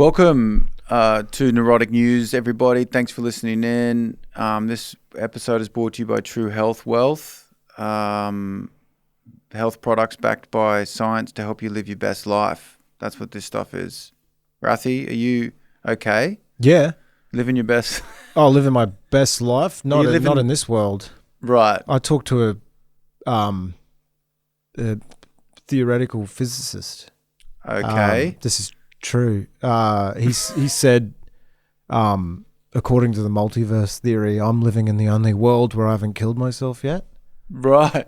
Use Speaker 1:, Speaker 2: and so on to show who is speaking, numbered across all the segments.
Speaker 1: Welcome to Neurotic News, everybody. Thanks for listening in. This episode is brought to you by True Health Wealth. Health products backed by science to help you live your best life. That's what this stuff is. Rathi, are you okay?
Speaker 2: Yeah.
Speaker 1: Living your best...
Speaker 2: Oh, living my best life? Not in this world.
Speaker 1: Right.
Speaker 2: I talked to a theoretical physicist.
Speaker 1: Okay.
Speaker 2: This is true. He said, according to the multiverse theory, I'm living in the only world where I haven't killed myself yet.
Speaker 1: Right.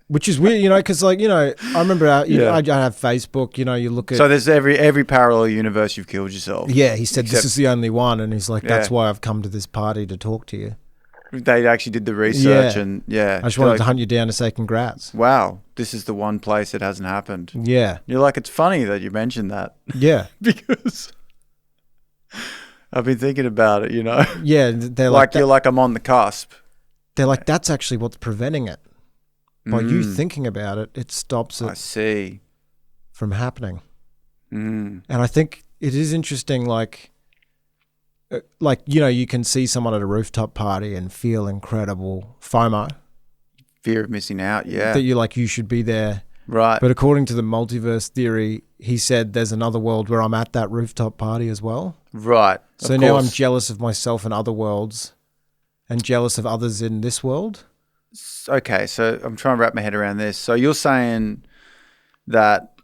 Speaker 2: Which is weird, because, I remember I have Facebook, you look at...
Speaker 1: So there's every parallel universe you've killed yourself.
Speaker 2: Yeah, he said this is the only one, and he's like, that's why I've come to this party to talk to you.
Speaker 1: They actually did the research I
Speaker 2: just wanted to hunt you down to say congrats.
Speaker 1: Wow, this is the one place it hasn't happened.
Speaker 2: Yeah.
Speaker 1: You're like, it's funny that you mentioned that.
Speaker 2: Yeah.
Speaker 1: Because I've been thinking about it,
Speaker 2: Yeah, they're
Speaker 1: you're like, I'm on the cusp.
Speaker 2: They're like, that's actually what's preventing it. By you thinking about it, it stops it from happening. And I think it is interesting, you can see someone at a rooftop party and feel incredible FOMO.
Speaker 1: Fear of missing out, yeah.
Speaker 2: That you should be there.
Speaker 1: Right.
Speaker 2: But according to the multiverse theory, he said there's another world where I'm at that rooftop party as well.
Speaker 1: Right.
Speaker 2: So now I'm jealous of myself in other world and jealous of others in this world.
Speaker 1: Okay, so I'm trying to wrap my head around this. So you're saying that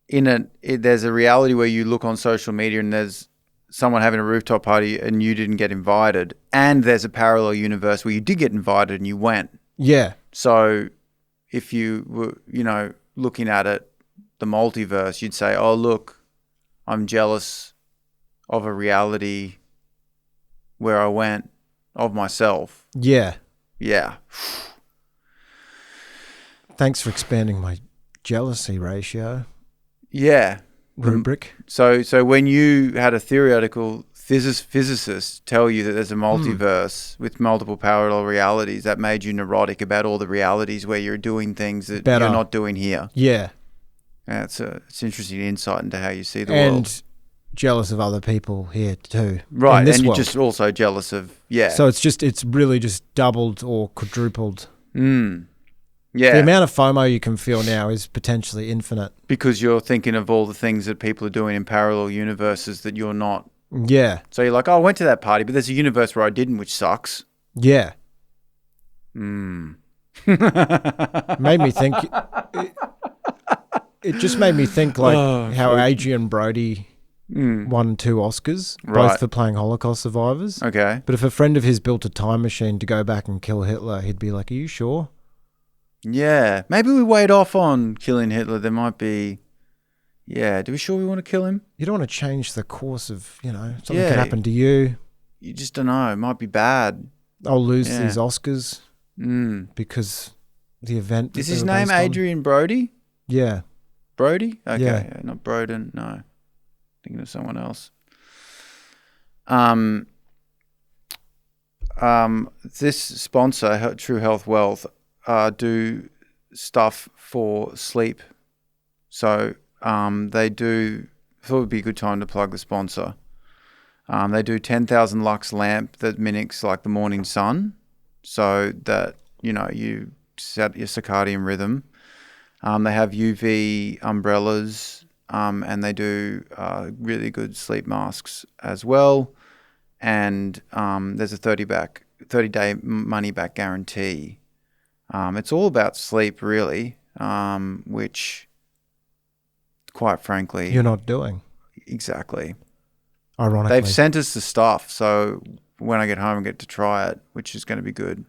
Speaker 1: there's a reality where you look on social media and there's someone having a rooftop party and you didn't get invited, and there's a parallel universe where you did get invited and you went.
Speaker 2: Yeah.
Speaker 1: So if you were, looking at it, the multiverse, you'd say, oh, look, I'm jealous of a reality where I went of myself.
Speaker 2: Yeah.
Speaker 1: Yeah.
Speaker 2: Thanks for expanding my jealousy ratio.
Speaker 1: Yeah.
Speaker 2: Rubric.
Speaker 1: So when you had a theoretical physicist tell you that there's a multiverse with multiple parallel realities, that made you neurotic about all the realities where you're doing things that you're not doing here.
Speaker 2: Yeah.
Speaker 1: It's interesting insight into how you see the world.
Speaker 2: And jealous of other people here too.
Speaker 1: Right. And you're just also jealous of,
Speaker 2: So it's really just doubled or quadrupled.
Speaker 1: Yeah.
Speaker 2: The amount of FOMO you can feel now is potentially infinite.
Speaker 1: Because you're thinking of all the things that people are doing in parallel universes that you're not.
Speaker 2: Yeah.
Speaker 1: So you're like, oh, I went to that party, but there's a universe where I didn't, which sucks.
Speaker 2: Yeah.
Speaker 1: Made
Speaker 2: me think. It just made me think how Adrian Brody won 2 Oscars, both for playing Holocaust survivors.
Speaker 1: Okay.
Speaker 2: But if a friend of his built a time machine to go back and kill Hitler, he'd be like, are you sure?
Speaker 1: Yeah. Maybe we wait off on killing Hitler. There might be... Yeah. Do we sure we want to kill him?
Speaker 2: You don't want to change the course of, something can happen to you.
Speaker 1: You just don't know. It might be bad.
Speaker 2: I'll lose these Oscars because the event...
Speaker 1: Is his name Adrian Brody?
Speaker 2: Yeah.
Speaker 1: Brody? Okay.
Speaker 2: Yeah.
Speaker 1: Not Broden. No. Thinking of someone else. This sponsor, True Health Wealth, do stuff for sleep. So they do, I thought it would be a good time to plug the sponsor. They do 10,000 lux lamp that mimics like the morning sun, so that, you set your circadian rhythm. They have UV umbrellas, and they do really good sleep masks as well. And there's a 30-day money-back guarantee. It's all about sleep, really, which, quite frankly...
Speaker 2: You're not doing.
Speaker 1: Exactly.
Speaker 2: Ironically.
Speaker 1: They've sent us the stuff, so when I get home, I get to try it, which is going to be good,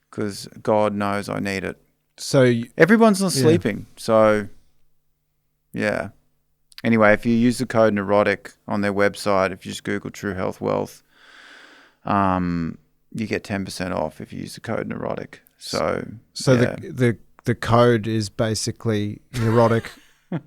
Speaker 1: because God knows I need it.
Speaker 2: So
Speaker 1: everyone's not sleeping, so yeah. Anyway, if you use the code Neurotic on their website, if you just Google True Health Wealth, you get 10% off if you use the code Neurotic. So
Speaker 2: the code is basically Neurotic,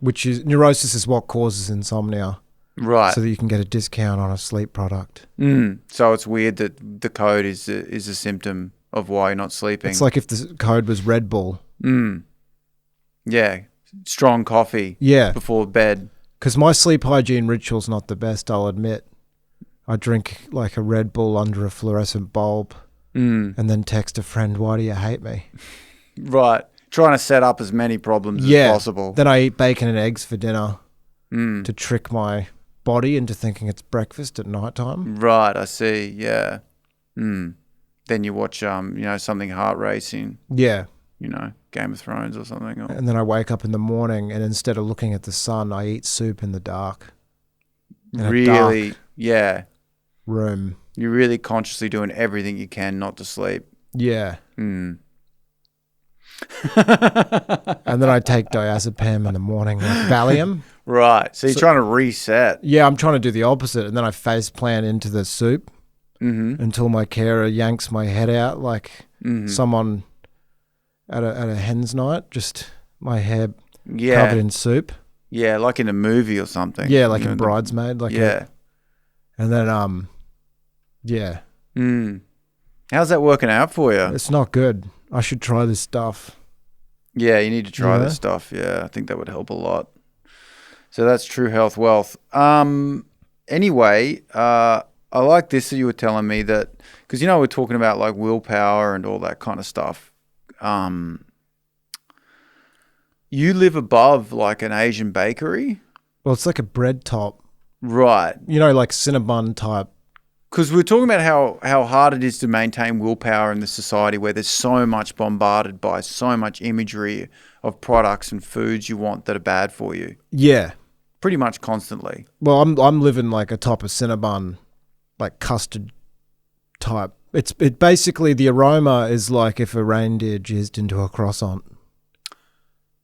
Speaker 2: which is neurosis is what causes insomnia.
Speaker 1: Right.
Speaker 2: So that you can get a discount on a sleep product.
Speaker 1: So it's weird that the code is a symptom of why you're not sleeping.
Speaker 2: It's like if the code was Red Bull.
Speaker 1: Yeah. strong coffee before bed.
Speaker 2: Because my sleep hygiene ritual's not the best, I'll admit. I drink like a Red Bull under a fluorescent bulb and then text a friend, why do you hate me?
Speaker 1: Right. Trying to set up as many problems as possible.
Speaker 2: Then I eat bacon and eggs for dinner to trick my body into thinking it's breakfast at nighttime.
Speaker 1: Right, I see. Yeah. Then you watch, something heart racing.
Speaker 2: Yeah.
Speaker 1: Game of Thrones or something.
Speaker 2: And then I wake up in the morning and instead of looking at the sun, I eat soup in the dark.
Speaker 1: Really? Yeah.
Speaker 2: Room.
Speaker 1: You're really consciously doing everything you can not to sleep.
Speaker 2: Yeah. And then I take diazepam in the morning, like Valium.
Speaker 1: Right. So you're trying to reset.
Speaker 2: Yeah, I'm trying to do the opposite. And then I face plant into the soup until my carer yanks my head out like someone at a hen's night, just my hair covered in soup.
Speaker 1: Yeah, like in a movie or something.
Speaker 2: Yeah, like a Bridesmaid. And then,
Speaker 1: How's that working out for you?
Speaker 2: It's not good. I should try this stuff.
Speaker 1: Yeah, you need to try this stuff. Yeah, I think that would help a lot. So that's True Health Wealth. Anyway, I like this that you were telling me that, because, we're talking about like willpower and all that kind of stuff. You live above like an Asian bakery?
Speaker 2: Well, it's like a bread top.
Speaker 1: Right.
Speaker 2: Like Cinnabon type.
Speaker 1: Because we're talking about how hard it is to maintain willpower in the society where there's so much bombarded by so much imagery of products and foods you want that are bad for you.
Speaker 2: Yeah.
Speaker 1: Pretty much constantly.
Speaker 2: Well, I'm living like atop a Cinnabon, like custard type. It basically, the aroma is like if a reindeer jizzed into a croissant.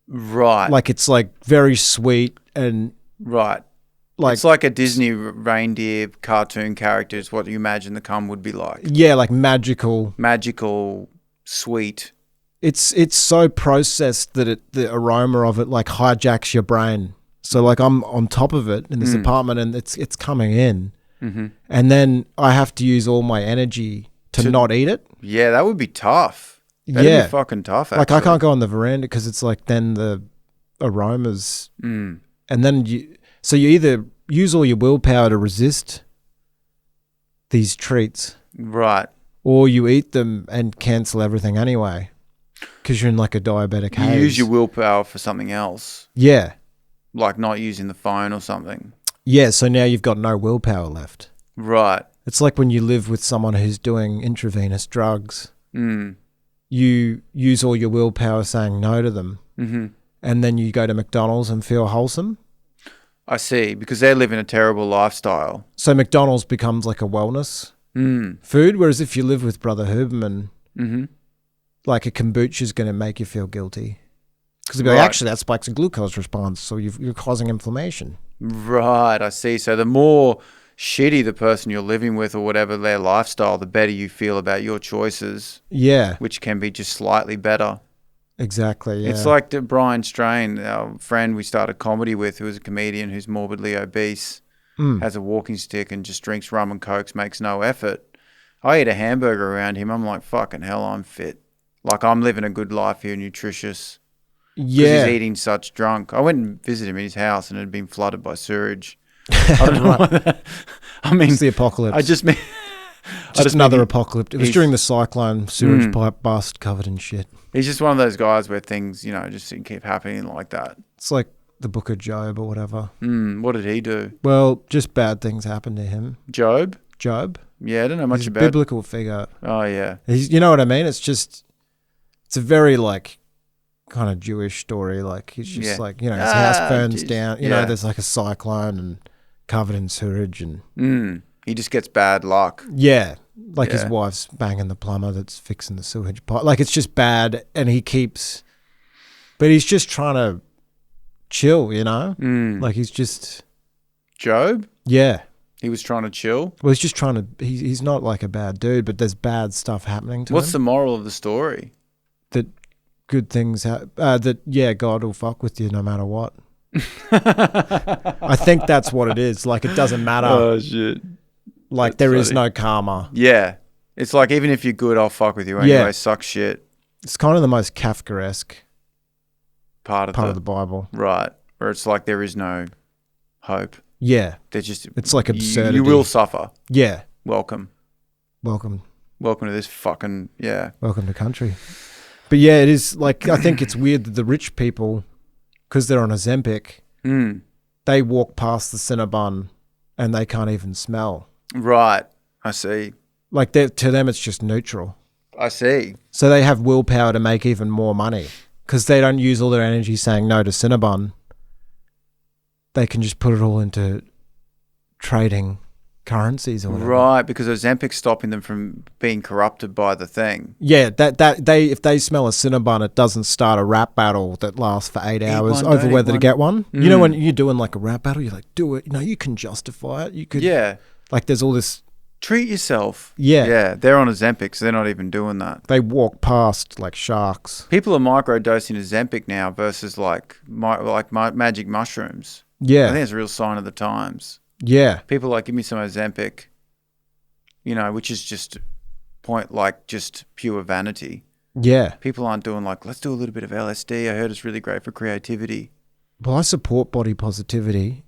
Speaker 1: Right.
Speaker 2: Like it's like very sweet and...
Speaker 1: Right. Like, it's like a Disney reindeer cartoon character is what you imagine the cum would be like.
Speaker 2: Yeah, like magical.
Speaker 1: Magical, sweet.
Speaker 2: It's so processed that the aroma of it like hijacks your brain. So like I'm on top of it in this apartment and it's coming in. And then I have to use all my energy to not eat it.
Speaker 1: Yeah, that would be tough. That'd be fucking tough, actually.
Speaker 2: Like I can't go on the veranda because it's like then the aromas. And then So you either use all your willpower to resist these treats.
Speaker 1: Right.
Speaker 2: Or you eat them and cancel everything anyway because you're in like a diabetic haze.
Speaker 1: You use your willpower for something else.
Speaker 2: Yeah.
Speaker 1: Like not using the phone or something.
Speaker 2: Yeah, so now you've got no willpower left.
Speaker 1: Right.
Speaker 2: It's like when you live with someone who's doing intravenous drugs. You use all your willpower saying no to them. And then you go to McDonald's and feel wholesome.
Speaker 1: I see, because they live in a terrible lifestyle.
Speaker 2: So McDonald's becomes like a wellness food, whereas if you live with Brother Huberman, like a kombucha is going to make you feel guilty. Because they'll be like, actually, that spikes a glucose response, so you're causing inflammation.
Speaker 1: Right, I see. So the more shitty the person you're living with or whatever their lifestyle, the better you feel about your choices. Yeah. Which can be just slightly better.
Speaker 2: Exactly, yeah.
Speaker 1: It's like Brian Strain, our friend we started comedy with, who is a comedian who's morbidly obese, has a walking stick and just drinks rum and cokes, makes no effort. I eat a hamburger around him. I'm like, fucking hell, I'm fit. Like, I'm living a good life here, nutritious. Yeah. Because he's eating such drunk. I went and visited him in his house and it had been flooded by sewage. I don't know. I mean,
Speaker 2: it's the apocalypse.
Speaker 1: I just mean...
Speaker 2: Just another apocalypse. It was during the cyclone, sewage pipe bust, covered in shit.
Speaker 1: He's just one of those guys where things, just keep happening like that.
Speaker 2: It's like the Book of Job or whatever.
Speaker 1: What did he do?
Speaker 2: Well, just bad things happened to him.
Speaker 1: Job?
Speaker 2: Yeah,
Speaker 1: I don't know much about.
Speaker 2: He's a biblical figure.
Speaker 1: Oh, yeah.
Speaker 2: You know what I mean? It's a very like kind of Jewish story. Like he's just like, his house burns down. You know, there's like a cyclone and covered in sewage and...
Speaker 1: He just gets bad luck.
Speaker 2: Yeah. Like his wife's banging the plumber that's fixing the sewage pipe. Like it's just bad and but he's just trying to chill, Like he's just...
Speaker 1: Job?
Speaker 2: Yeah.
Speaker 1: He was trying to chill?
Speaker 2: Well, he's just trying to... He's not like a bad dude, but there's bad stuff happening to him.
Speaker 1: What's the moral of the story?
Speaker 2: That good things God will fuck with you no matter what. I think that's what it is. Like it doesn't matter.
Speaker 1: Oh, shit.
Speaker 2: Like there is no karma.
Speaker 1: Yeah. It's like even if you're good, I'll fuck with you anyway. Suck shit.
Speaker 2: It's kind of the most Kafkaesque
Speaker 1: part
Speaker 2: of the Bible.
Speaker 1: Right. Where it's like there is no hope.
Speaker 2: Yeah.
Speaker 1: They're just...
Speaker 2: It's like absurdity.
Speaker 1: You will suffer.
Speaker 2: Yeah.
Speaker 1: Welcome
Speaker 2: Welcome
Speaker 1: to this fucking... Yeah.
Speaker 2: Welcome to country. But yeah, it is like, I think it's weird that the rich people, because they're on Ozempic, they walk past the Cinnabon and they can't even smell.
Speaker 1: Right. I see.
Speaker 2: Like to them, it's just neutral.
Speaker 1: I see.
Speaker 2: So they have willpower to make even more money because they don't use all their energy saying no to Cinnabon. They can just put it all into trading currencies or whatever.
Speaker 1: Right, because Ozempic's stopping them from being corrupted by the thing.
Speaker 2: Yeah, if they smell a Cinnabon, it doesn't start a rap battle that lasts for 8 hours over whether to get one. You know, when you're doing like a rap battle, you're like, do it. You know, you can justify it. You could.
Speaker 1: Yeah.
Speaker 2: Like there's all this.
Speaker 1: Treat yourself.
Speaker 2: Yeah.
Speaker 1: Yeah, they're on Ozempic, so they're not even doing that.
Speaker 2: They walk past like sharks.
Speaker 1: People are microdosing Ozempic now versus like magic mushrooms.
Speaker 2: Yeah.
Speaker 1: I think it's a real sign of the times.
Speaker 2: Yeah.
Speaker 1: People are like, give me some Ozempic, you know, which is just just pure vanity.
Speaker 2: Yeah.
Speaker 1: People aren't doing like, let's do a little bit of LSD. I heard it's really great for creativity.
Speaker 2: Well, I support body positivity.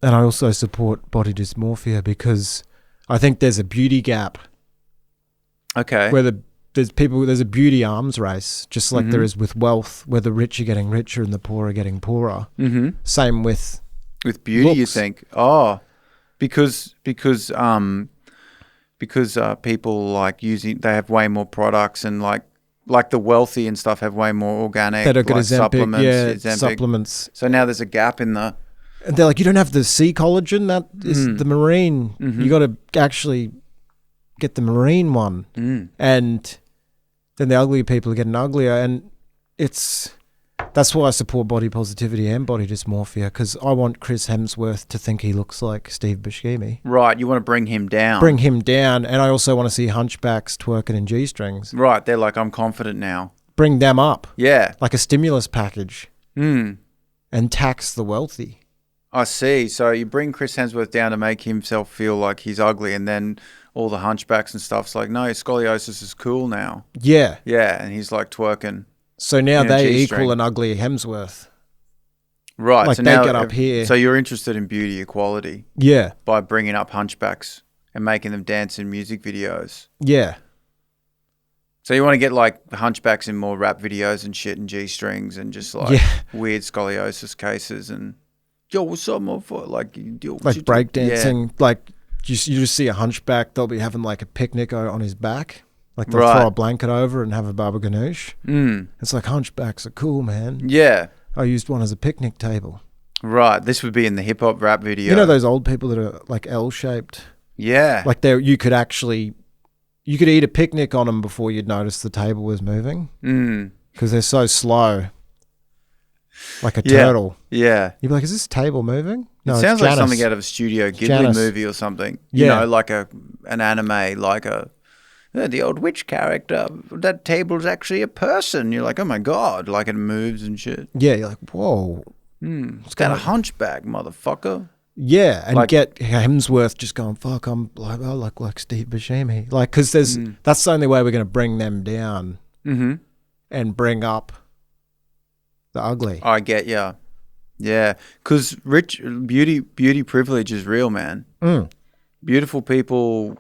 Speaker 2: And I also support body dysmorphia because I think there's a beauty gap.
Speaker 1: Okay.
Speaker 2: Where there's a beauty arms race, just like there is with wealth, where the rich are getting richer and the poor are getting poorer. Mm-hmm. Same with
Speaker 1: beauty,
Speaker 2: looks.
Speaker 1: You think? Oh, because people like they have way more products and like the wealthy and stuff have way more organic
Speaker 2: that are good
Speaker 1: like
Speaker 2: Ozempic,
Speaker 1: supplements.
Speaker 2: Supplements.
Speaker 1: So now there's a gap in the...
Speaker 2: And they're like, you don't have the sea collagen, that is the marine. You got to actually get the marine one. And then the ugly people are getting uglier. And that's why I support body positivity and body dysmorphia, because I want Chris Hemsworth to think he looks like Steve Buscemi.
Speaker 1: Right, you want to bring him down.
Speaker 2: And I also want to see hunchbacks twerking in G-strings.
Speaker 1: Right, they're like, I'm confident now.
Speaker 2: Bring them up.
Speaker 1: Yeah.
Speaker 2: Like a stimulus package. And tax the wealthy.
Speaker 1: I see. So you bring Chris Hemsworth down to make himself feel like he's ugly, and then all the hunchbacks and stuff's like, no, scoliosis is cool now.
Speaker 2: Yeah.
Speaker 1: Yeah, and he's like twerking.
Speaker 2: So now they equal an ugly Hemsworth.
Speaker 1: Right.
Speaker 2: Like
Speaker 1: so
Speaker 2: they
Speaker 1: now,
Speaker 2: get up here.
Speaker 1: So you're interested in beauty equality.
Speaker 2: Yeah.
Speaker 1: By bringing up hunchbacks and making them dance in music videos.
Speaker 2: Yeah.
Speaker 1: So you want to get like hunchbacks in more rap videos and shit and G-strings and just like weird scoliosis cases and... Yo, what's up, motherfucker? Like
Speaker 2: breakdancing. Like, you just see a hunchback, they'll be having like a picnic on his back. Like, they'll throw a blanket over and have a baba ganoush. It's like, hunchbacks are cool, man.
Speaker 1: Yeah.
Speaker 2: I used one as a picnic table.
Speaker 1: Right. This would be in the hip-hop rap video.
Speaker 2: You know those old people that are like L-shaped?
Speaker 1: Yeah.
Speaker 2: Like, you could eat a picnic on them before you'd notice the table was moving. Because they're so slow. Like a turtle.
Speaker 1: Yeah.
Speaker 2: You'd be like, is this table moving? No,
Speaker 1: it sounds like something out of a Studio Ghibli movie or something. You know, like an anime, like the old witch character. That table's actually a person. You're like, oh my God. Like it moves and shit.
Speaker 2: Yeah, you're like, whoa.
Speaker 1: It's got a hunchback, motherfucker.
Speaker 2: Yeah, and get Hemsworth just going, fuck, I look like Steve Buscemi. Like, because that's the only way we're going to bring them down and bring up the ugly.
Speaker 1: I get ya. Yeah, because beauty privilege is real, man. Beautiful people.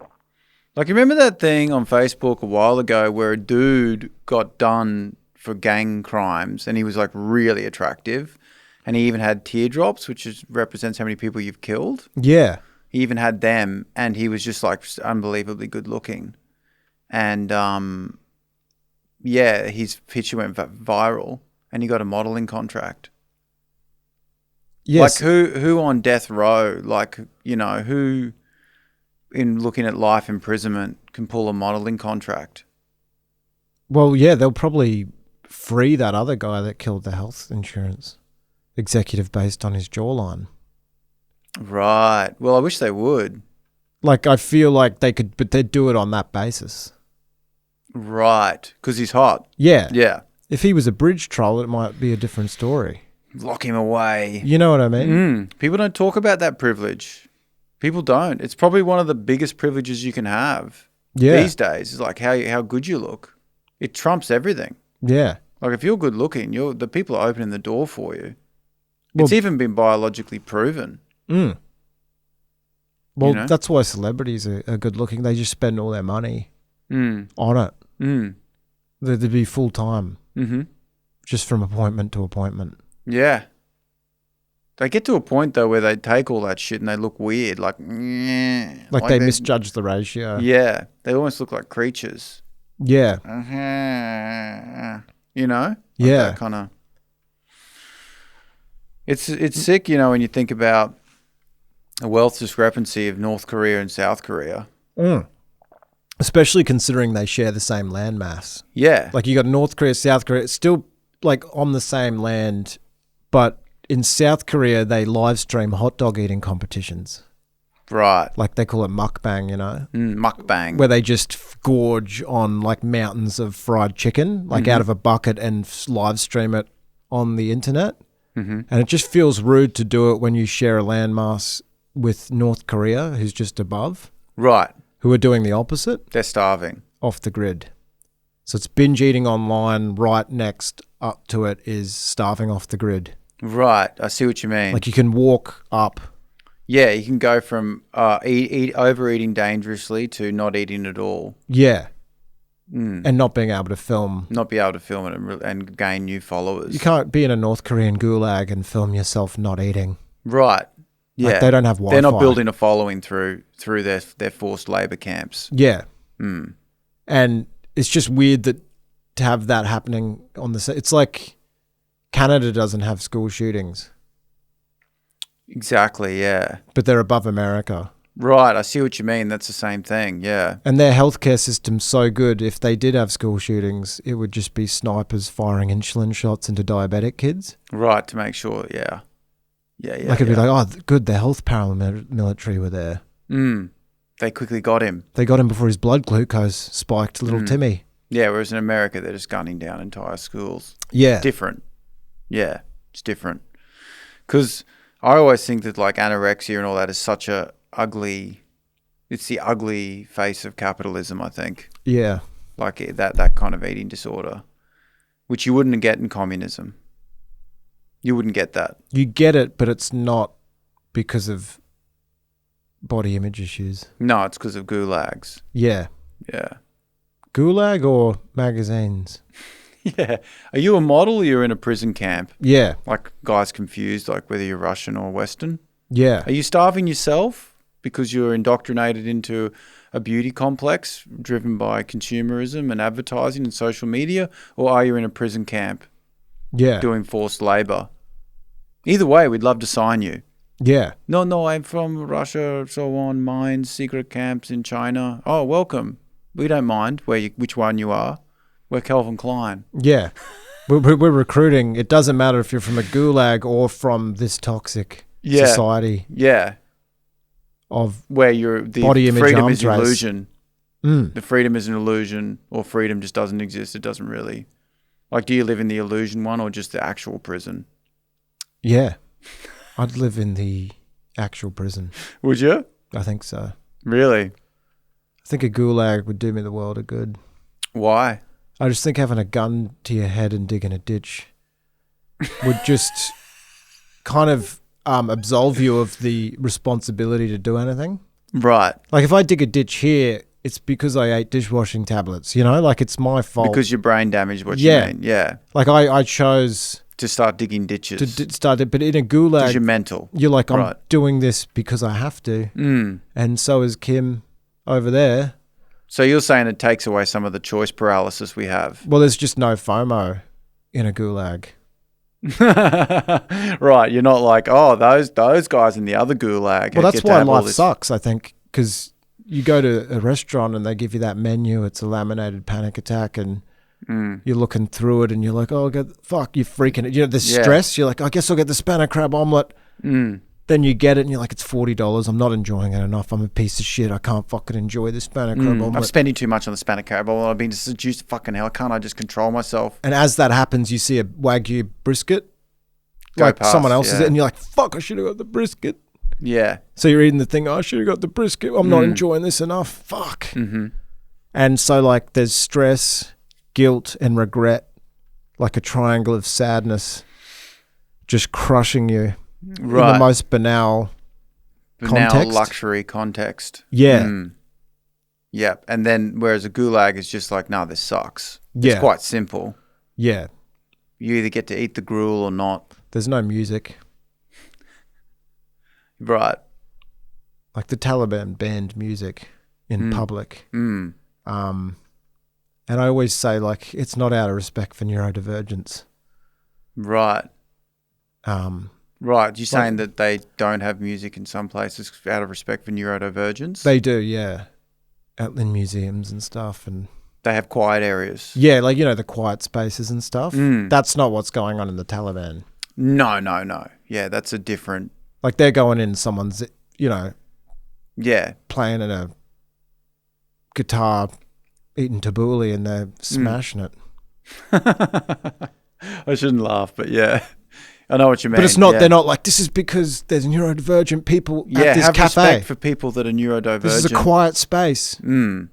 Speaker 1: Like, you remember that thing on Facebook a while ago where a dude got done for gang crimes and he was like really attractive and he even had teardrops, which represents how many people you've killed. Yeah. He even had them and he was just like unbelievably good looking. And his picture went viral. And he got a modeling contract. Yes. Like who on death row, like, you know, who in looking at life imprisonment can pull a modeling contract?
Speaker 2: Well, yeah, they'll probably free that other guy that killed the health insurance executive based on his jawline.
Speaker 1: Right. Well, I wish they would.
Speaker 2: Like, I feel like they could, but they'd do it on that basis.
Speaker 1: Right. Because he's hot.
Speaker 2: Yeah.
Speaker 1: Yeah.
Speaker 2: If he was a bridge troll, it might be a different story.
Speaker 1: Lock him away.
Speaker 2: You know what I mean?
Speaker 1: People don't talk about that privilege. People don't. It's probably one of the biggest privileges you can have these days. Is like how good you look. It trumps everything.
Speaker 2: Yeah.
Speaker 1: Like if you're good looking, the people are opening the door for you.
Speaker 2: Well,
Speaker 1: It's even been biologically proven.
Speaker 2: Well,
Speaker 1: you know?
Speaker 2: that's why celebrities are good looking. They just spend all their money on it. They'd be full time, just from appointment to appointment.
Speaker 1: Yeah. They get to a point though where they take all that shit and they look weird, like
Speaker 2: they misjudge the ratio.
Speaker 1: Yeah, they almost look like creatures.
Speaker 2: Yeah.
Speaker 1: You know?
Speaker 2: Yeah.
Speaker 1: That kind of. It's sick, you know, when you think about a wealth discrepancy of North Korea and South Korea.
Speaker 2: Especially considering they share the same landmass.
Speaker 1: Yeah.
Speaker 2: Like you got North Korea, South Korea, it's still like on the same land, but in South Korea they live stream hot dog eating competitions.
Speaker 1: Right.
Speaker 2: Like they call it mukbang, you know?
Speaker 1: Mukbang.
Speaker 2: Where they just gorge on like mountains of fried chicken, like out of a bucket and live stream it on the internet. And it just feels rude to do it when you share a landmass with North Korea, who's just above.
Speaker 1: Right.
Speaker 2: Who are doing the opposite.
Speaker 1: They're starving.
Speaker 2: Off the grid. So it's binge eating online. Right next up to it is starving off the grid.
Speaker 1: Right. I see what you mean.
Speaker 2: Like you can walk up.
Speaker 1: Yeah, you can go from overeating dangerously to not eating at all.
Speaker 2: Yeah. And not being able to film.
Speaker 1: Not be able to film it and gain new followers.
Speaker 2: You can't be in a North Korean gulag and film yourself not eating.
Speaker 1: Right. Yeah.
Speaker 2: Like they don't have Wi-Fi.
Speaker 1: They're not building a following through their forced labor camps.
Speaker 2: Yeah. And it's just weird that to have that happening on the... It's like Canada doesn't have school shootings.
Speaker 1: Exactly, yeah.
Speaker 2: But they're above America.
Speaker 1: Right, I see what you mean. That's the same thing, yeah.
Speaker 2: And their healthcare system's so good, if they did have school shootings, it would just be snipers firing insulin shots into diabetic kids.
Speaker 1: Right, to make sure, yeah. Yeah.
Speaker 2: Like it'd be like, oh, good, the health paramilitary were there.
Speaker 1: They quickly got him.
Speaker 2: They got him before his blood glucose spiked little Timmy.
Speaker 1: Yeah, whereas in America, they're just gunning down entire schools.
Speaker 2: Yeah.
Speaker 1: Different. Yeah, it's different. Because I always think that like anorexia and all that is such a ugly... It's the ugly face of capitalism, I think.
Speaker 2: Yeah.
Speaker 1: Like that kind of eating disorder, which you wouldn't get in communism. You wouldn't get that.
Speaker 2: You get it, but it's not because of body image issues.
Speaker 1: No, it's because of gulags.
Speaker 2: Yeah.
Speaker 1: Yeah.
Speaker 2: Gulag or magazines?
Speaker 1: Yeah. Are you a model or you're in a prison camp?
Speaker 2: Yeah.
Speaker 1: Like guys confused, like whether you're Russian or Western?
Speaker 2: Yeah.
Speaker 1: Are you starving yourself because you're indoctrinated into a beauty complex driven by consumerism and advertising and social media? Or are you in a prison camp?
Speaker 2: Yeah.
Speaker 1: Doing forced labor? Either way, we'd love to sign you.
Speaker 2: Yeah.
Speaker 1: No, I'm from Russia, so on, mines, secret camps in China. Oh, welcome. We don't mind which one you are. We're Calvin Klein.
Speaker 2: Yeah. we're recruiting. It doesn't matter if you're from a gulag or from this toxic society.
Speaker 1: Yeah.
Speaker 2: Of
Speaker 1: where the
Speaker 2: body image
Speaker 1: freedom is an
Speaker 2: race.
Speaker 1: illusion. The freedom is an illusion, or freedom just doesn't exist. It doesn't really. Like, do you live in the illusion one or just the actual prison?
Speaker 2: Yeah. I'd live in the actual prison.
Speaker 1: Would you?
Speaker 2: I think so.
Speaker 1: Really?
Speaker 2: I think a gulag would do me the world of good.
Speaker 1: Why?
Speaker 2: I just think having a gun to your head and digging a ditch would just kind of absolve you of the responsibility to do anything.
Speaker 1: Right.
Speaker 2: Like if I dig a ditch here, it's because I ate dishwashing tablets, you know? Like it's my fault.
Speaker 1: Because your brain damaged what you mean. Yeah.
Speaker 2: Like I chose...
Speaker 1: to start digging ditches.
Speaker 2: To start it, but in a gulag...
Speaker 1: Because you're mental.
Speaker 2: You're like, I'm doing this because I have to. And so is Kim over there.
Speaker 1: So you're saying it takes away some of the choice paralysis we have?
Speaker 2: Well, there's just no FOMO in a gulag.
Speaker 1: Right. You're not like, oh, those guys in the other gulag.
Speaker 2: Well, that's why life sucks, I think, because you go to a restaurant and they give you that menu. It's a laminated panic attack and you're looking through it and you're like, oh, fuck, you're freaking it. You know, the stress. You're like, I guess I'll get the spanner crab omelette. Then you get it and you're like, it's $40. I'm not enjoying it enough. I'm a piece of shit. I can't fucking enjoy the spanner crab omelette.
Speaker 1: I'm spending too much on the spanner crab omelette. I've been seduced to fucking hell. Can't I just control myself?
Speaker 2: And as that happens, you see a Wagyu brisket.
Speaker 1: Go
Speaker 2: like
Speaker 1: past,
Speaker 2: someone else's it and you're like, fuck, I should have got the brisket.
Speaker 1: Yeah.
Speaker 2: So you're eating the thing, I should have got the brisket. I'm not enjoying this enough. Fuck. And so like there's stress, guilt and regret like a triangle of sadness just crushing you in
Speaker 1: Right.
Speaker 2: the most banal context.
Speaker 1: Luxury context.
Speaker 2: Yeah.
Speaker 1: Yep. And then whereas a gulag is just like, no, this sucks.
Speaker 2: Yeah.
Speaker 1: It's quite simple.
Speaker 2: Yeah.
Speaker 1: You either get to eat the gruel or not.
Speaker 2: There's no music.
Speaker 1: Right.
Speaker 2: Like the Taliban banned music in public.
Speaker 1: Mm.
Speaker 2: And I always say, like, it's not out of respect for neurodivergence.
Speaker 1: Right. Right. You're saying
Speaker 2: Like-
Speaker 1: that they don't have music in some places out of respect for neurodivergence?
Speaker 2: They do, yeah. Out in museums and stuff. And
Speaker 1: They have quiet areas.
Speaker 2: yeah, like, you know, the quiet spaces and stuff.
Speaker 1: Mm.
Speaker 2: That's not what's going on in the Taliban.
Speaker 1: No. Yeah, that's a different...
Speaker 2: Like, they're going in someone's, you know,
Speaker 1: Yeah.
Speaker 2: playing in a guitar, eating tabbouleh, and they're smashing it.
Speaker 1: I shouldn't laugh, but yeah. I know what you mean.
Speaker 2: But it's not,
Speaker 1: yeah.
Speaker 2: they're not like, this is because there's neurodivergent people
Speaker 1: Yeah,
Speaker 2: at this
Speaker 1: have
Speaker 2: cafe.
Speaker 1: respect for people that are neurodivergent.
Speaker 2: This is a quiet space.
Speaker 1: Mm.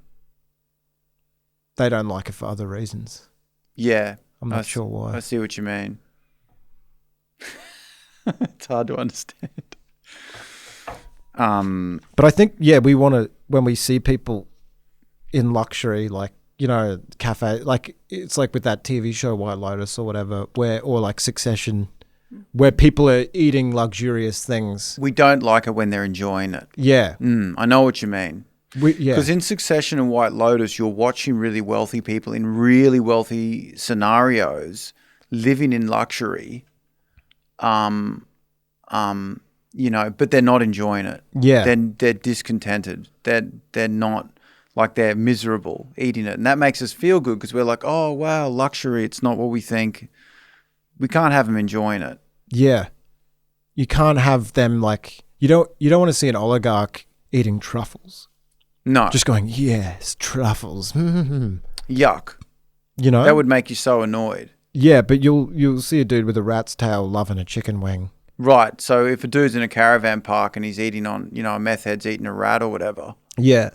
Speaker 2: They don't like it for other reasons.
Speaker 1: Yeah.
Speaker 2: I'm not sure why.
Speaker 1: I see what you mean. It's hard to understand.
Speaker 2: But I think, yeah, we want to, when we see people in luxury, like, you know, cafe, like, it's like with that TV show White Lotus or whatever, or like Succession, where people are eating luxurious things.
Speaker 1: We don't like it when they're enjoying it.
Speaker 2: Yeah.
Speaker 1: I know what you mean.
Speaker 2: Yeah.
Speaker 1: Because in Succession and White Lotus, you're watching really wealthy people in really wealthy scenarios living in luxury, you know, but they're not enjoying it.
Speaker 2: Yeah.
Speaker 1: They're discontented. They're not, like, they're miserable eating it. And that makes us feel good because we're like, oh, wow, luxury. It's not what we think. We can't have them enjoying it.
Speaker 2: Yeah. You can't have them like, you don't want to see an oligarch eating truffles.
Speaker 1: No.
Speaker 2: Just going, yes, truffles.
Speaker 1: Yuck.
Speaker 2: You know?
Speaker 1: That would make you so annoyed.
Speaker 2: Yeah, but you'll see a dude with a rat's tail loving a chicken wing.
Speaker 1: Right. So if a dude's in a caravan park and he's eating on, you know, a meth head's eating a rat or whatever,
Speaker 2: Yeah.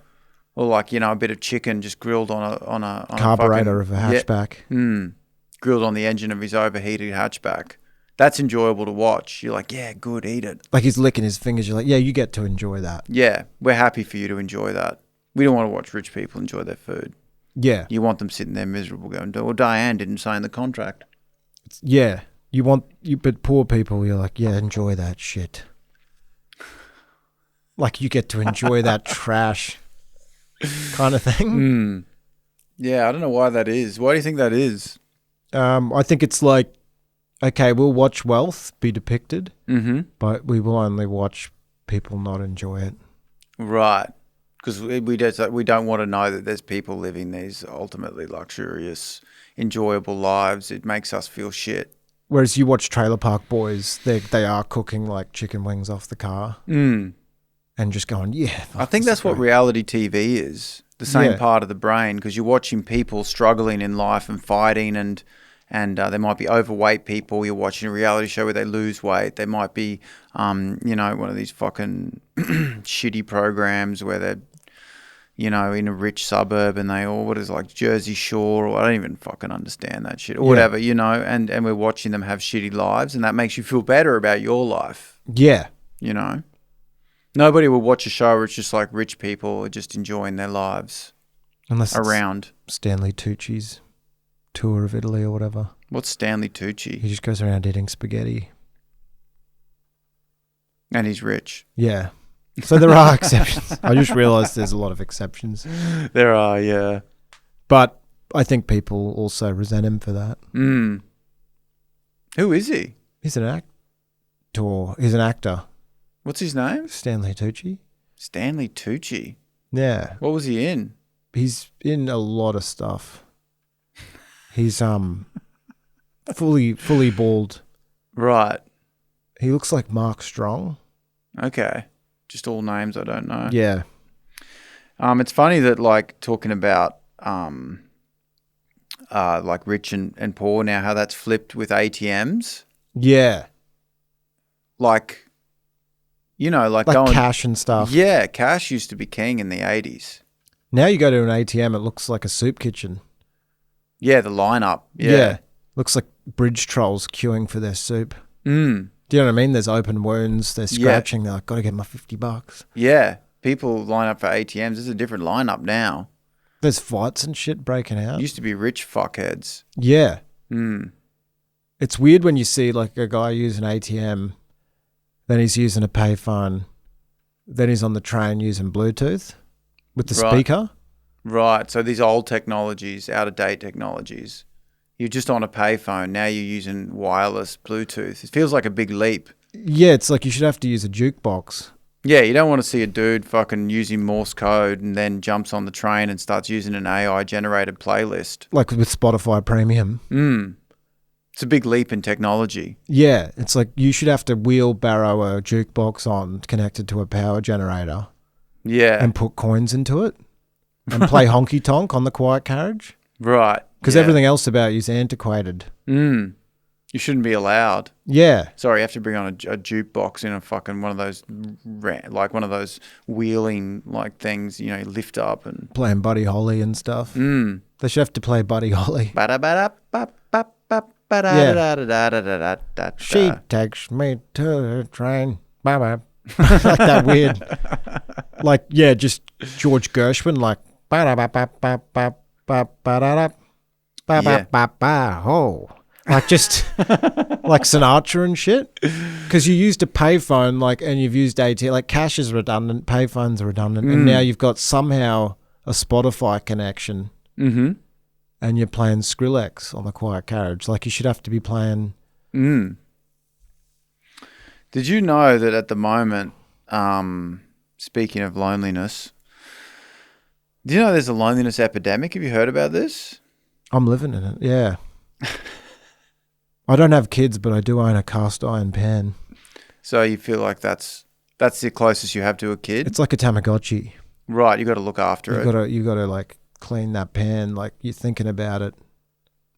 Speaker 1: or like, you know, a bit of chicken just grilled on a
Speaker 2: Carburetor of a hatchback.
Speaker 1: Grilled on the engine of his overheated hatchback. That's enjoyable to watch. You're like, yeah, good, eat it.
Speaker 2: Like he's licking his fingers. You're like, yeah, you get to enjoy that.
Speaker 1: Yeah, we're happy for you to enjoy that. We don't want to watch rich people enjoy their food.
Speaker 2: Yeah.
Speaker 1: You want them sitting there miserable going, well, Diane didn't sign the contract.
Speaker 2: Yeah. But poor people, you're like, yeah, enjoy that shit. Like you get to enjoy that trash kind of thing.
Speaker 1: Yeah, I don't know why that is. Why do you think that is?
Speaker 2: I think it's like, okay, we'll watch wealth be depicted, but we will only watch people not enjoy it.
Speaker 1: Right. Because we don't want to know that there's people living these ultimately luxurious, enjoyable lives. It makes us feel shit.
Speaker 2: Whereas you watch Trailer Park Boys, they are cooking like chicken wings off the car and just going, yeah.
Speaker 1: I think that's what reality TV is. The same part of the brain, because you're watching people struggling in life and fighting, and they might be overweight people. You're watching a reality show where they lose weight. They might be, you know, one of these fucking shitty programs where they're, you know, in a rich suburb and what is it, like Jersey Shore, or I don't even fucking understand that shit, or whatever, you know, and we're watching them have shitty lives, and that makes you feel better about your life.
Speaker 2: Yeah.
Speaker 1: You know? Nobody will watch a show where it's just like rich people are just enjoying their lives.
Speaker 2: Unless
Speaker 1: around
Speaker 2: Stanley Tucci's tour of Italy or whatever.
Speaker 1: What's Stanley Tucci?
Speaker 2: He just goes around eating spaghetti.
Speaker 1: And he's rich.
Speaker 2: Yeah. So there are exceptions. I just realized there's a lot of exceptions.
Speaker 1: There are, yeah.
Speaker 2: But I think people also resent him for that.
Speaker 1: Who is he?
Speaker 2: He's an actor. He's an actor.
Speaker 1: What's his name?
Speaker 2: Stanley Tucci.
Speaker 1: Stanley Tucci.
Speaker 2: Yeah.
Speaker 1: What was he in?
Speaker 2: He's in a lot of stuff. He's fully bald.
Speaker 1: Right.
Speaker 2: He looks like Mark Strong.
Speaker 1: Okay. Just all names I don't know.
Speaker 2: Yeah.
Speaker 1: It's funny that, like, talking about like rich and poor now, how that's flipped with ATMs.
Speaker 2: Yeah.
Speaker 1: Like, you know, like
Speaker 2: cash and stuff.
Speaker 1: Yeah, cash used to be king in the 80s.
Speaker 2: Now you go to an ATM, it looks like a soup kitchen.
Speaker 1: Yeah, the lineup.
Speaker 2: Yeah. Looks like bridge trolls queuing for their soup.
Speaker 1: Mm.
Speaker 2: Do you know what I mean? There's open wounds. They're scratching. They're like, got to get my $50.
Speaker 1: Yeah. People line up for ATMs. There's a different lineup now.
Speaker 2: There's fights and shit breaking out.
Speaker 1: Used to be rich fuckheads.
Speaker 2: Yeah.
Speaker 1: Mm.
Speaker 2: It's weird when you see like a guy use an ATM, then he's using a payphone, then he's on the train using Bluetooth with the speaker.
Speaker 1: Right. So these old technologies, out-of-date technologies, you're just on a payphone. Now you're using wireless Bluetooth. It feels like a big leap.
Speaker 2: Yeah, it's like you should have to use a jukebox.
Speaker 1: Yeah, you don't want to see a dude fucking using Morse code and then jumps on the train and starts using an AI-generated playlist.
Speaker 2: Like with Spotify Premium.
Speaker 1: It's a big leap in technology.
Speaker 2: Yeah, it's like you should have to wheelbarrow a jukebox on connected to a power generator.
Speaker 1: Yeah.
Speaker 2: And put coins into it and play honky tonk on the quiet carriage.
Speaker 1: Right.
Speaker 2: Because everything else about you is antiquated.
Speaker 1: You shouldn't be allowed.
Speaker 2: Yeah.
Speaker 1: Sorry, you have to bring on a jukebox in a fucking one of those, like one of those wheeling like things, you know, lift up and
Speaker 2: playing Buddy Holly and stuff. They should have to play Buddy Holly. She takes me to the train. Bye bye. Like that weird. Like, yeah, just George Gershwin, like like just like Sinatra and shit. Because you used a payphone, like, and you've used AT, like cash is redundant, payphones are redundant, and now you've got somehow a Spotify connection. And you're playing Skrillex on the quiet carriage. Like you should have to be playing.
Speaker 1: Did you know that at the moment, speaking of loneliness, do you know there's a loneliness epidemic? Have you heard about this?
Speaker 2: I'm living in it, yeah. I don't have kids, but I do own a cast iron pan.
Speaker 1: So you feel like that's the closest you have to a kid?
Speaker 2: It's like a Tamagotchi.
Speaker 1: Right, you got to look after it.
Speaker 2: You got to like clean that pan, like you're thinking about it.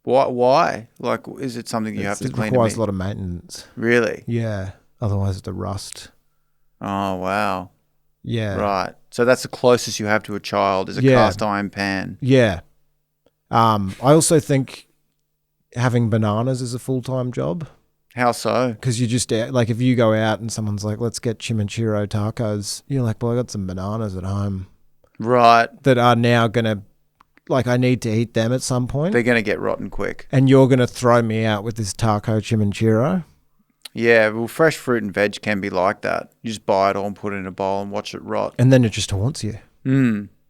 Speaker 1: Why? Like, is it something you have to clean?
Speaker 2: It requires a lot of maintenance.
Speaker 1: Really?
Speaker 2: Yeah. Otherwise, it'll rust.
Speaker 1: Oh, wow.
Speaker 2: Yeah.
Speaker 1: Right. So that's the closest you have to a child is a cast iron pan.
Speaker 2: Yeah. I also think having bananas is a full-time job.
Speaker 1: How so?
Speaker 2: Because you just, like, if you go out and someone's like, let's get chimichurro tacos, you're like, well, I got some bananas at home.
Speaker 1: Right.
Speaker 2: That are now going to, like, I need to eat them at some point.
Speaker 1: They're going to get rotten quick.
Speaker 2: And you're going to throw me out with this taco chimichurro?
Speaker 1: Yeah, well, fresh fruit and veg can be like that. You just buy it all and put it in a bowl and watch it rot.
Speaker 2: And then it just haunts you.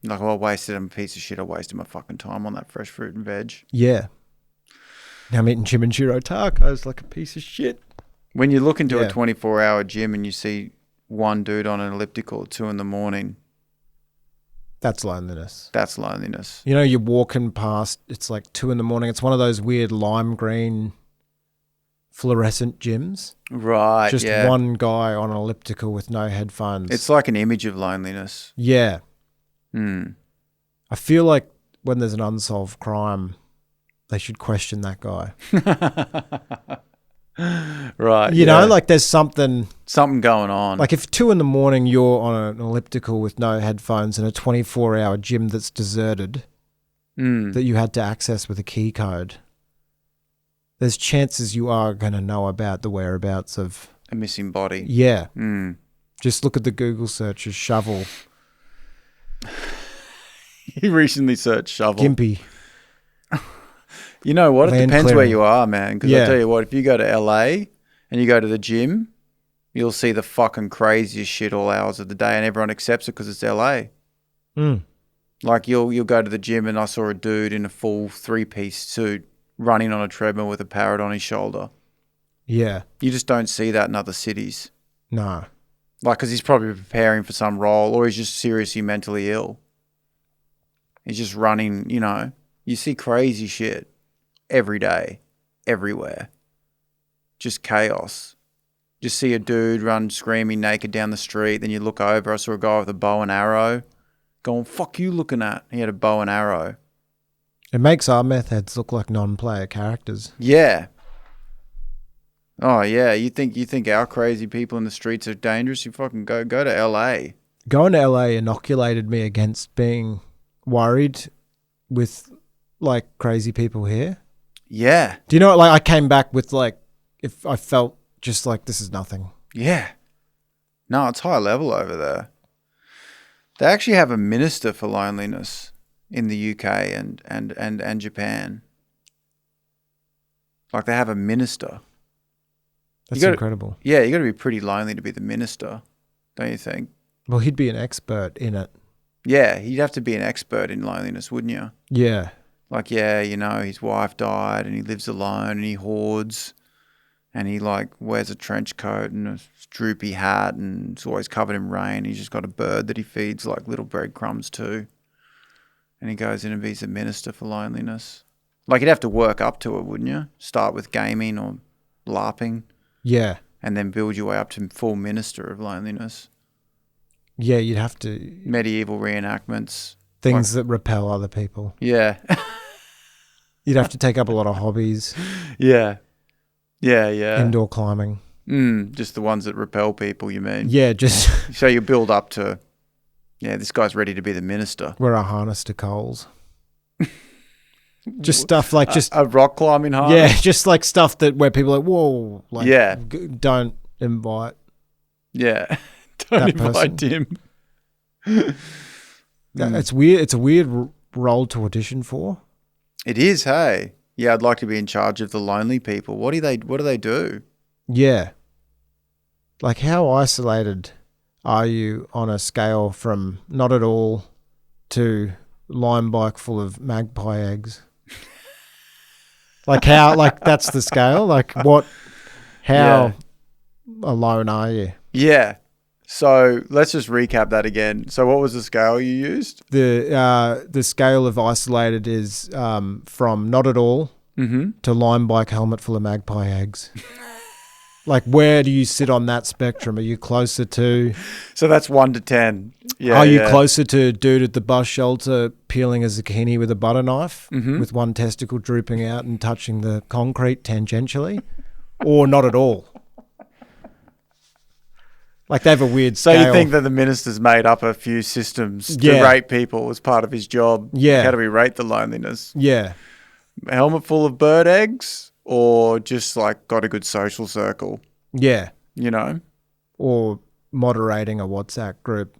Speaker 1: Like, well, I wasted, I'm a piece of shit. I wasted my fucking time on that fresh fruit and veg.
Speaker 2: Yeah. Now I'm eating chimichurro tacos like a piece of shit.
Speaker 1: When you look into a 24-hour gym and you see one dude on an elliptical at 2 a.m,
Speaker 2: that's loneliness.
Speaker 1: That's loneliness.
Speaker 2: You know, you're walking past, it's like 2 a.m. It's one of those weird lime green fluorescent gyms.
Speaker 1: Right,
Speaker 2: Just one guy on an elliptical with no headphones.
Speaker 1: It's like an image of loneliness.
Speaker 2: Yeah. I feel like when there's an unsolved crime, they should question that guy.
Speaker 1: Right.
Speaker 2: You know, like there's something
Speaker 1: going on.
Speaker 2: Like if 2 a.m. you're on an elliptical with no headphones in a 24-hour gym that's deserted that you had to access with a key code, there's chances you are going to know about the whereabouts of
Speaker 1: a missing body.
Speaker 2: Yeah. Just look at the Google searches, shovel.
Speaker 1: You recently searched shovel.
Speaker 2: Gimpy.
Speaker 1: You know what?
Speaker 2: Land
Speaker 1: it depends
Speaker 2: clearing.
Speaker 1: where you are, man. Because I tell you what, if you go to LA and you go to the gym, you'll see the fucking craziest shit all hours of the day, and everyone accepts it because it's LA. Like you'll go to the gym, and I saw a dude in a full 3-piece suit running on a treadmill with a parrot on his shoulder.
Speaker 2: Yeah.
Speaker 1: You just don't see that in other cities.
Speaker 2: No.
Speaker 1: Like, because he's probably preparing for some role, or he's just seriously mentally ill. He's just running, you know. You see crazy shit every day, everywhere. Just chaos. Just see a dude run screaming naked down the street. Then you look over. I saw a guy with a bow and arrow going, fuck you looking at? He had a bow and arrow.
Speaker 2: It makes our meth heads look like non-player characters.
Speaker 1: Yeah. Oh, yeah. You think our crazy people in the streets are dangerous? You fucking go to LA.
Speaker 2: Going to LA inoculated me against being worried with like crazy people here.
Speaker 1: Yeah.
Speaker 2: Do you know what, like I came back with like, if I felt just like this is nothing.
Speaker 1: Yeah. No, it's high level over there. They actually have a minister for loneliness in the UK and Japan. Like they have a minister.
Speaker 2: That's incredible.
Speaker 1: Yeah, you got to be pretty lonely to be the minister, don't you think?
Speaker 2: Well, he'd be an expert in it.
Speaker 1: Yeah, you'd have to be an expert in loneliness, wouldn't you?
Speaker 2: Yeah.
Speaker 1: Like, yeah, you know, his wife died and he lives alone and he hoards and he like wears a trench coat and a droopy hat and it's always covered in rain. He's just got a bird that he feeds like little breadcrumbs to. And he goes in and he's a minister for loneliness. Like you'd have to work up to it, wouldn't you? Start with gaming or LARPing.
Speaker 2: Yeah.
Speaker 1: And then build your way up to full minister of loneliness.
Speaker 2: Yeah, you'd have to.
Speaker 1: Medieval reenactments.
Speaker 2: Things that repel other people.
Speaker 1: Yeah.
Speaker 2: You'd have to take up a lot of hobbies.
Speaker 1: Yeah. Yeah, yeah.
Speaker 2: Indoor climbing.
Speaker 1: Just the ones that repel people, you mean?
Speaker 2: Yeah, just.
Speaker 1: So you build up to, yeah, this guy's ready to be the minister.
Speaker 2: Wear a harness to Coles. Just stuff like just
Speaker 1: a rock climbing harness.
Speaker 2: Yeah, just like stuff that where people are like, whoa, like
Speaker 1: yeah,
Speaker 2: don't invite.
Speaker 1: Yeah, don't invite him.
Speaker 2: It's weird. It's a weird role to audition for.
Speaker 1: It is. Hey, yeah, I'd like to be in charge of the lonely people. What do they do?
Speaker 2: Yeah, like how isolated are you on a scale from not at all to lime bike full of magpie eggs? Like how, like that's the scale. Like what? How alone are you?
Speaker 1: Yeah. So let's just recap that again. So what was the scale you used?
Speaker 2: The scale of isolated is from not at all to lime bike helmet full of magpie eggs. Like where do you sit on that spectrum? Are you closer to?
Speaker 1: So that's 1 to 10. Yeah.
Speaker 2: Are you closer to dude at the bus shelter peeling a zucchini with a butter knife with one testicle drooping out and touching the concrete tangentially, or not at all? Like they have a weird scale.
Speaker 1: So you think that the minister's made up a few systems to rate people as part of his job?
Speaker 2: Yeah.
Speaker 1: How do we rate the loneliness?
Speaker 2: Yeah.
Speaker 1: A helmet full of bird eggs, or just like got a good social circle?
Speaker 2: Yeah.
Speaker 1: You know?
Speaker 2: Or moderating a WhatsApp group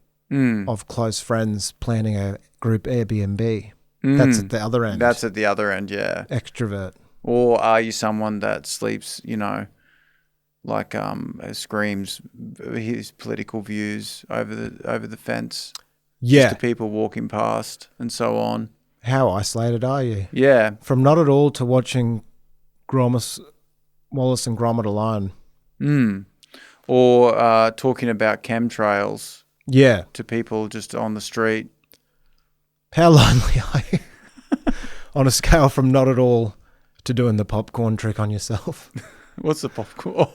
Speaker 2: of close friends planning a group Airbnb. That's at the other end.
Speaker 1: That's at the other end, yeah.
Speaker 2: Extrovert.
Speaker 1: Or are you someone that sleeps, you know, like screams his political views over the fence?
Speaker 2: Yeah.
Speaker 1: Just to people walking past and so on.
Speaker 2: How isolated are you?
Speaker 1: Yeah.
Speaker 2: From not at all to watching Wallace and Gromit alone.
Speaker 1: Or talking about chemtrails.
Speaker 2: Yeah.
Speaker 1: To people just on the street.
Speaker 2: How lonely are you? On a scale from not at all to doing the popcorn trick on yourself.
Speaker 1: What's the popcorn?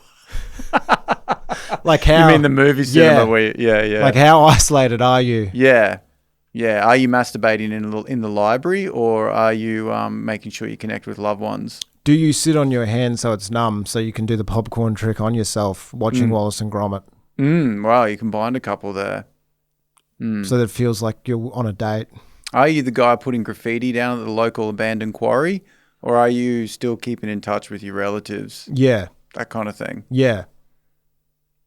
Speaker 2: Like how?
Speaker 1: You mean the movie cinema? Yeah.
Speaker 2: Like how isolated are you?
Speaker 1: Yeah. Yeah. Are you masturbating in the library, or are you making sure you connect with loved ones?
Speaker 2: Do you sit on your hand so it's numb so you can do the popcorn trick on yourself watching Wallace and Gromit?
Speaker 1: Wow, you combined a couple there.
Speaker 2: So that it feels like you're on a date.
Speaker 1: Are you the guy putting graffiti down at the local abandoned quarry, or are you still keeping in touch with your relatives?
Speaker 2: Yeah.
Speaker 1: That kind of thing.
Speaker 2: Yeah.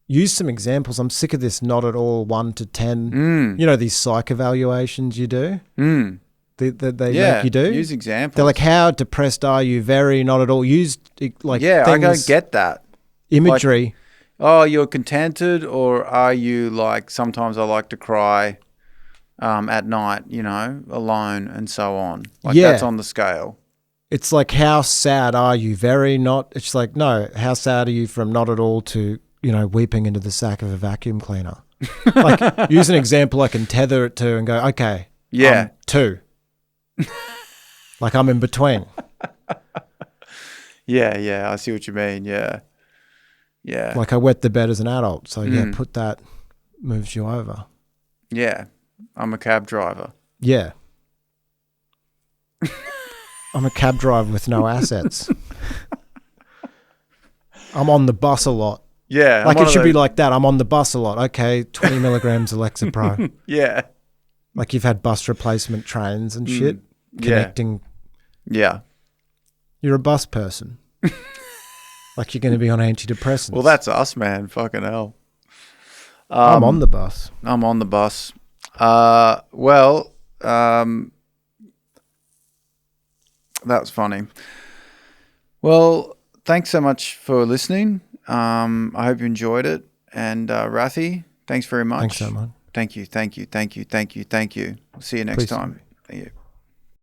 Speaker 2: Use some examples. I'm sick of this not at all 1 to 10. You know, these psych evaluations you do? That they make you do?
Speaker 1: Use examples.
Speaker 2: They're like, how depressed are you? Very not at all. Use like
Speaker 1: I
Speaker 2: things,
Speaker 1: don't get that.
Speaker 2: imagery.
Speaker 1: Like, oh, you're contented, or are you like, sometimes I like to cry at night, you know, alone and so on. Like that's on the scale.
Speaker 2: It's like, how sad are you? Very not. It's like, no, how sad are you from not at all to, you know, weeping into the sack of a vacuum cleaner? Like use an example I can tether it to and go, okay, I'm 2. Like I'm in between.
Speaker 1: Yeah, I see what you mean. Yeah.
Speaker 2: Like I wet the bed as an adult. So put that, moves you over.
Speaker 1: Yeah. I'm a cab driver.
Speaker 2: Yeah. I'm a cab driver with no assets. I'm on the bus a lot.
Speaker 1: Yeah.
Speaker 2: Like it should be like that. I'm on the bus a lot. Okay, 20 milligrams Alexa Pro.
Speaker 1: Yeah.
Speaker 2: Like you've had bus replacement trains and shit connecting.
Speaker 1: Yeah.
Speaker 2: You're a bus person. Like you're going to be on antidepressants.
Speaker 1: Well, that's us, man. Fucking hell.
Speaker 2: I'm on the bus.
Speaker 1: I'm on the bus. Well, that's funny. Well, thanks so much for listening. I hope you enjoyed it. And Rathi, thanks very much.
Speaker 2: Thanks so much.
Speaker 1: Thank you. I'll see you next time. Thank you.